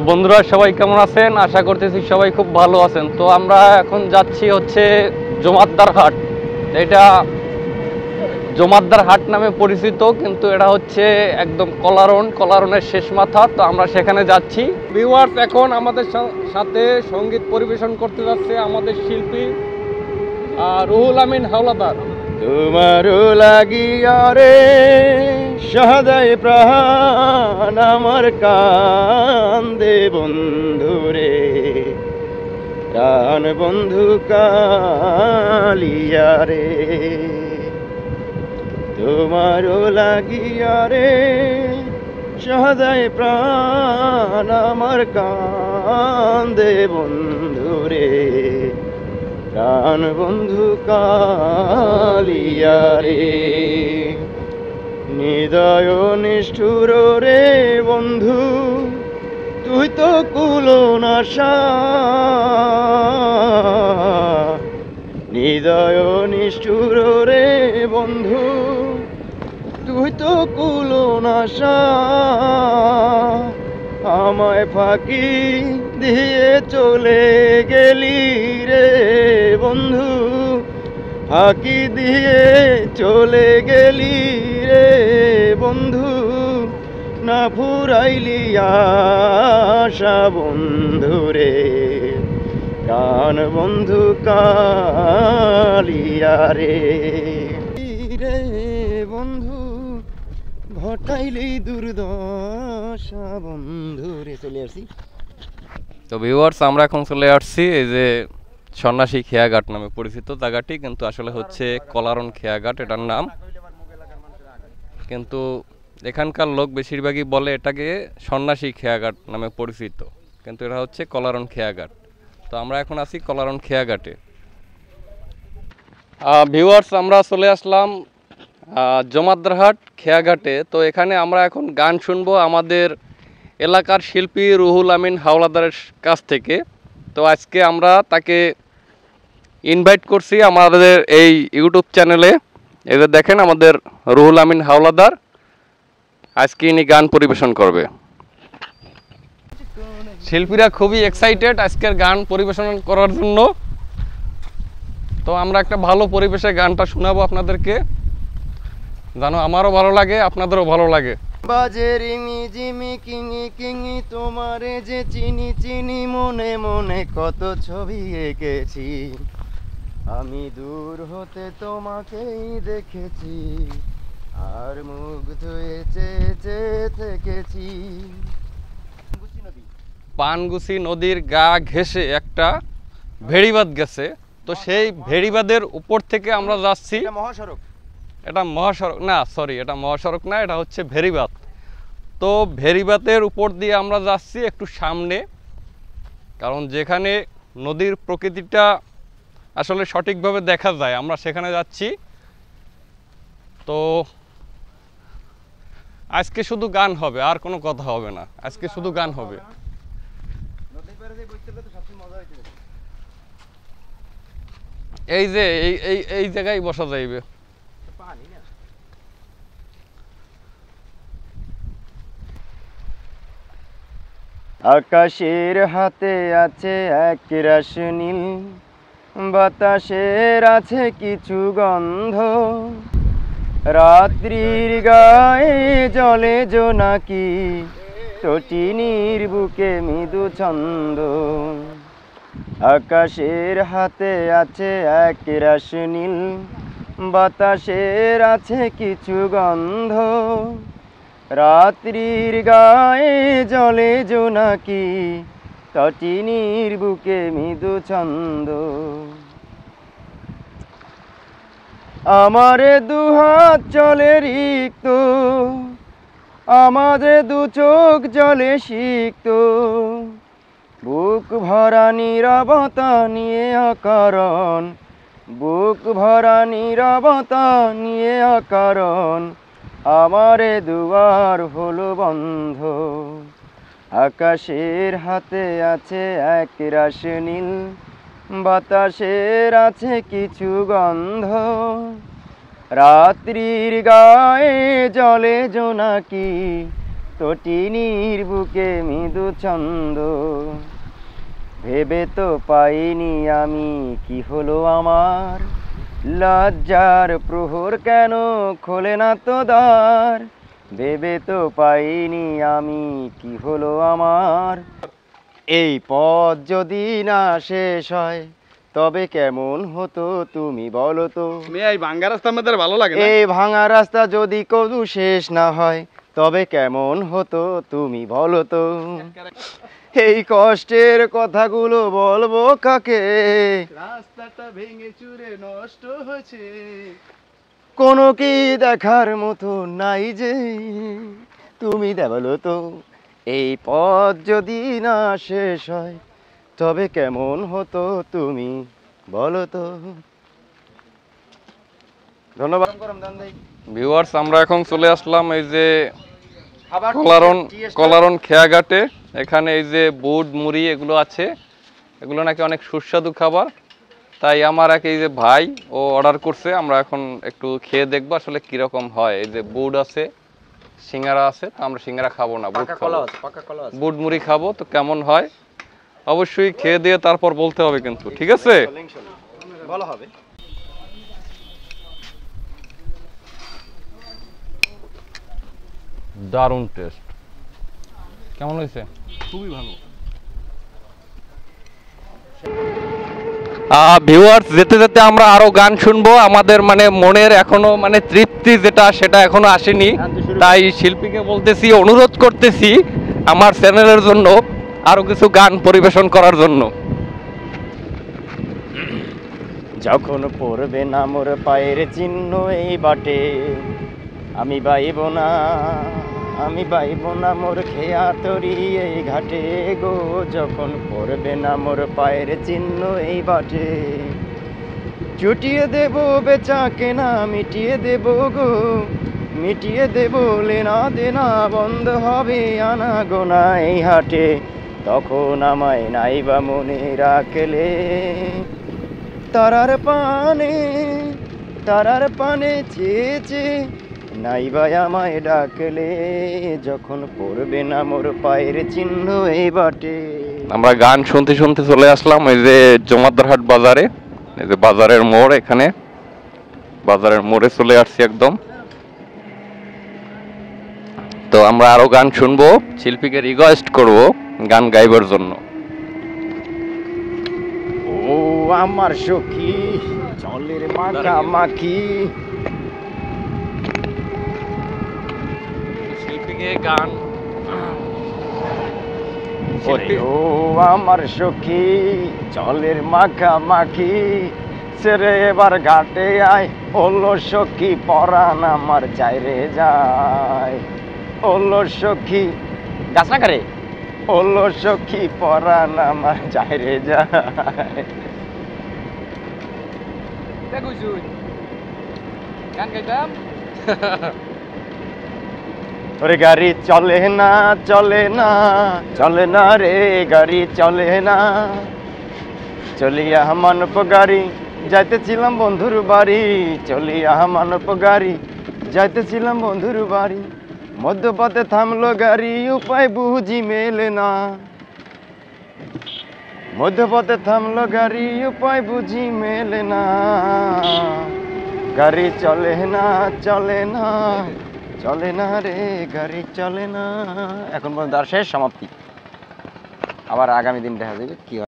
বন্ধুরা সবাই কেমন আছেন? আশা করতেছি সবাই খুব ভালো আছেন। তো আমরা এখন যাচ্ছি হচ্ছে জমাদ্দার হাট। এটা জমাদ্দার হাট নামে পরিচিত, কিন্তু এটা হচ্ছে একদম কলারনের শেষ মাথা। তো আমরা সেখানে যাচ্ছি। ভিউয়ার্স, এখন আমাদের সাথে সঙ্গীত পরিবেশন করতে যাচ্ছে আমাদের শিল্পী রুহুল আমিন হাওলাদার। তোমারও লাগিয়া রে সদাই প্রাণ আমার কান্দে বন্ধু রে, প্রাণ বন্ধু কালিয়া রে। তোমারও লাগিয়া রে সদাই প্রাণ আমার কান্দে বন্ধু রে, প্রাণ বন্ধু কালিয়া রে। হৃদয় নিষ্ঠুর রে বন্ধু, তুই তো কুলনাশা। হৃদয় নিষ্ঠুর রে বন্ধু, তুই তো কুলনাশা। আমায় ফাঁকি দিয়ে চলে গেলি রে বন্ধু, ফাঁকি দিয়ে চলে গেলি রে বন্ধু, না ফুরাইলি আশা বন্ধু রে, প্রাণ বন্ধু কালিয়া রে। রে বন্ধু ঘটাইলি দুর্দশা বন্ধু রে। চলে আসি। তো ভিউয়ার্স, আমরা এখন চলে আসছি এই যে সন্ন্যাসী খেয়াঘাট নামে পরিচিত জায়গাটি, কিন্তু আসলে হচ্ছে কলারন খেয়াঘাট এটার নাম। কিন্তু এখানকার লোক বেশিরভাগই বলে এটাকে সন্ন্যাসী খেয়াঘাট নামে পরিচিত, কিন্তু এটা হচ্ছে কলারন খেয়াঘাট। তো আমরা এখন আছি কলারন খেয়াঘাটে। ভিউয়ার্স, আমরা চলে আসলাম জমাদ্দার হাট খেয়াঘাটে। তো এখানে আমরা এখন গান শুনবো আমাদের এলাকার শিল্পী রুহুল আমিন হাওলাদারের কাছ থেকে। তো আজকে আমরা তাকে ইনভাইট করছি আমাদের এই ইউটিউব চ্যানেলে। এদের দেখেন আমাদের রুহুল আমিন হাওলাদার আজকে ইনি গান পরিবেশন করবে। শিল্পীরা খুবই এক্সাইটেড আজকের গান পরিবেশন করার জন্য। তো আমরা একটা ভালো পরিবেশে গানটা শোনাবো আপনাদেরকে, জানো আমারও ভালো লাগে আপনাদেরও ভালো লাগে। বাজে রিমি জিমি কিঙি কিঙি, তোমারে যে চিনি চিনি, মনে মনে কত ছবি এঁকেছি। আমি দূর হতে তোমাকেই দেখেছি, আর মুগ্ধ হয়ে চেয়ে চেয়ে থেকেছি। পানগুছি নদীর গা ঘেঁষে একটা ভেড়িবাঁধ গেছে। তো সেই ভেড়িবাঁধের উপর থেকে আমরা যাচ্ছি। মহাসড়ক, এটা মহাসড়ক না, সরি, এটা মহাসড়ক না, এটা হচ্ছে ভেড়িবাঁধ। তো ভেড়িবাঁধের উপর দিয়ে আমরা যাচ্ছি একটু সামনে, কারণ যেখানে নদীর প্রকৃতিটা আসলে সঠিকভাবে দেখা যায় আমরা সেখানে যাচ্ছি। তো আজকে শুধু গান হবে, আর কোনো কথা হবে না, আজকে শুধু গান হবে। এই যে এই জায়গায় বসা যাইবে। আকাশের হাতে আছে এক রাশ নীল, বাতাসের আছে কিছু গন্ধ, রাত্রির গায়ে জলে জোনাকি, তটিনীর বুকে মৃদু ছন্দ। আকাশের হাতে আছে এক রাশ নীল, বাতাসের আছে কিছু গন্ধ, রাত্রির গায়ে জলে জোনাকি, তটিনীর বুকে মৃদু ছন্দ। আমারে দুহাত চলে রিক্ত, আমাদের দু চোখ জলে সিক্ত, বুক ভরা নীরবতা নিয়ে অকারণ, বুক ভরা নীরবতা নিয়ে অকারণ, আমারে দুয়ার হলো বন্ধ। আকাশের হাতে আছে এক রাশ নীল, বাতাসের আছে কিছু গন্ধ, রাত্রির গায়ে জলে জোনাকি, তটিনীর বুকে মৃদু ছন্দ, ভেবে তো পাইনি আমি কি হলো আমার, লজ্জার প্রহর কেন খোলে না তো দ্বার, ভেবে তো পাইনি আমি কি হলো আমার। এই পথ যদি না শেষ হয় তবে কেমন হতো তুমি বলো তো। এই ভাঙ্গা রাস্তা আমাদের ভালো লাগে না। এই ভাঙা রাস্তা যদি কদু শেষ না হয় তবে কেমন হতো তুমি বলো তো। এই কষ্টের কথাগুলো বলবো কাকে, রাস্তাটা ভেঙে চুরে নষ্ট হয়েছে। কোনো কি দেখার মতো নাই যে তুমি বলো তো। এই পথ যদি না শেষ হয় তবে কেমন হতো তুমি বলো তো। ধন্যবাদ। ভিউয়ার্স, আমরা এখন চলে আসলাম এই যে কলারন খেয়াঘাটে। এখানে এই যে বুট মুড়ি এগুলো আছে, এগুলো নাকি অনেক সুস্বাদু খাবার। তাই আমার এক এই যে ভাই ও অর্ডার করছে, আমরা এখন একটু খেয়ে দেখবো আসলে কিরকম হয়। এই যে বুট আছে, সিঙ্গারা আছে, তো আমরা সিঙ্গারা খাবো না, বুট খাবো, বুট মুড়ি খাবো। তো কেমন হয় অবশ্যই খেয়ে দিয়ে তারপর বলতে হবে কিন্তু, ঠিক আছে? ভালো হবে। দারুণ টেস্ট। কেমন হয়েছে? খুবই ভালো। ভিউয়ার্স, যেতে যেতে আমরা আরো গান শুনবো। আমাদের মানে মনের এখনো মানে তৃপ্তি যেটা সেটা এখনো আসেনি, তাই শিল্পীকে বলতেছি, অনুরোধ করতেছি আমার চ্যানেলের জন্য আরো কিছু গান পরিবেশন করার জন্য। যখন পড়বে না মোর পায়ের চিহ্ন এই বাটে, আমি বাইব না, আমি বাইব না মোর খেয়া তরি এই ঘাটে গো। যখন পড়বে না মোর পায়ের চিহ্ন এই বাটে, চুটিয়ে দেব বেচা কেনা মিটিয়ে দেব গো, মিটিয়ে দেব লেনা দেনা, বন্ধ হবে আনা গোনা এই হাটে। তখন আমায় নাইবা মনে রাখলে, তারার পানে চেয়েছে নাইবা আমায় ডাকলে, যখন পড়বে না মোর পায়ের চিহ্ন এই বাটে। আমরা গান শুনতে শুনতে চলে আসলাম এই যে জমাদ্দারহাট বাজারে। এই যে বাজারের মোড়, এখানে বাজারের মোড়ে চলে আসছি একদম। তো আমরা আরো গান শুনবো, শিল্পীকে রিকোয়েস্ট করব গান গাইবার জন্য। ও আমার সখী জলের মাখামাখি, শিল্পীকে গান ওরে ও আমার সখী জলের মাখামাখি, সেরে এবার ঘাটে আয় ওলো সখী পরাণ আমার যায় রে যায়, ওলো সখী গাছ না করে, ওলো সখী পরাণ আমার যায় রে যায়। গান গাইতাম। ওরে গাড়ি চলে না চলে না চলে না রে, গাড়ি চলে না, চলিয়া মানব গাড়ি যাইতেছিলাম বন্ধুর বাড়ি, চলিয়া মানব গাড়ি যাইতেছিলাম বন্ধুর বাড়ি, মধ্যপথে থামলো গাড়ি উপায় বুঝি মেলে না, মধ্যপথে থামলো গাড়ি উপায় বুঝি মেলে না, গাড়ি চলে না চলে না চলে না রে, গাড়ি চলে না। এখন পর্যন্ত আর শেষ, সমাপ্তি। আবার আগামী দিন দেখা যাবে কি হয়।